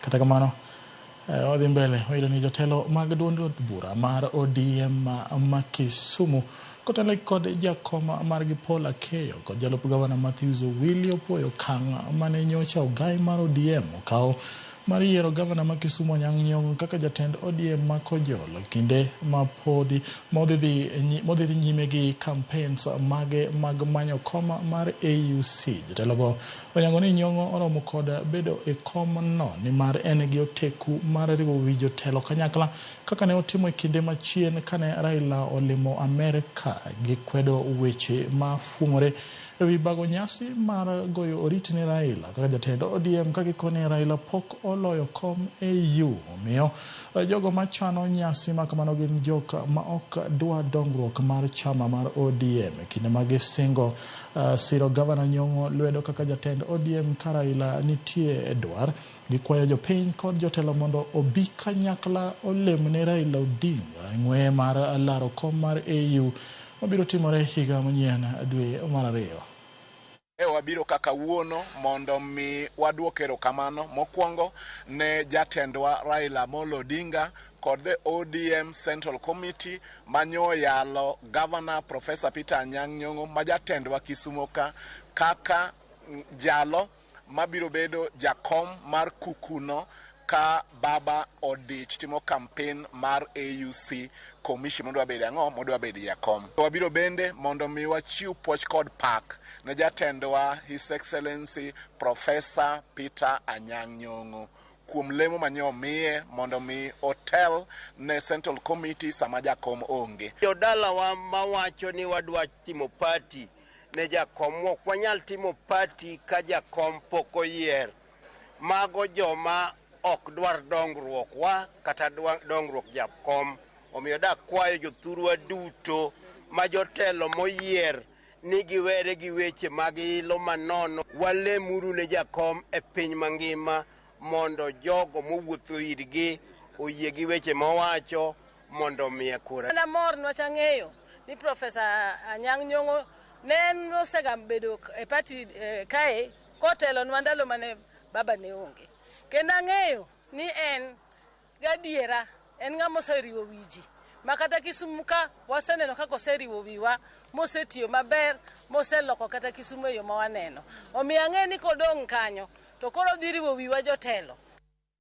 Kata kamano odhi mbele oyudo ni jotelo mag duond bura mar ODM ma Kisumu kotelo kod jakom margi Paul Akeyo kod jalup gavana Matthews Owili opwoyo okang' mane nyocha ogai mar ODM okawo mar yiero gavana ma Kisumu Anyang' Nyong'o kaka jatend ODM ma Kojolo kinde ma podi modhi nyime gi campaigns mag manyo kom mar AUC. Jotelogo oyango ni Nyong'o oromo kod bedo e kom no ni mar en gi oteku mar riwo wi jotelo kanyakla kaka ne otimo e kinde machien kane Raila olimo Amerika gi kwedo weche mafumore ewi bago nyasi mar goyo oriti ni Raila kaka jatend ODM ka gikone Raila pok oloyo kom AU. Omiyo jogo machano nyasi makamano gin joka ma ok dwa dongruok mar chama mar ODM kinde magisingo siro gavana Nyong'o lwedo kaka jatend ODM ka Raila nitie dwar gikwayo jopiny kod jotelo mondo obi kanyakla olem ne Raila Odinga ng'we mar laro kom mar AU mabiro timore higa manyien dwe mar ariyo. Wabiro kaka wuono mondo mi waduok erokamano mokwongo ne jatendwa Raila Amolo Odinga kod the ODM Central Committee manyo yalo Governor Professor Peter Anyang' Nyong'o ma jatendwa Kisumu kaka jalo mabiro bedo jakom mar kukuno ka baba odich timo campaign mar AUC commission modwa bedo ang'o modwa bedo jakom. Wabiro bende mondo mi wachiw puoch kod pak ne jatendwa His Excellency Professor Peter Anyang' Nyong'o kuom lemo manyo miye mondo mi hotel ne Central Committee sama jakom onge. Jodala wa mawacho ni wadwa timo party ne jakom ok wanyal timo party ka jakom pok oyier. Mago joma ok dwar dongruok wa kata dongruok jakom. Omiyo da kwayo jothurwa duto ma jotelo moyier ni giwere gi weche mag ilo manono. Walemuru ne jakom e piny mangima mondo jogo mowuotho irgi oyie gi weche mowacho mondo miye kura. Na mor nwacha ng'eyo ni Professor Anyang' Nyong'o ne osegam bedo e party kae kotelo ndalo mane baba ne onge. Kendo ng'eyo ni en gadiera en ng'ama oseriwo wiji makata Kisumu ka waseneno kaka oseriwo wiwa mosetiyo maber moseloko kata Kisumu e yo ma waneno. Omiyo ang'e ni kodong' kanyo to koro dhi riwo wiwa jotelo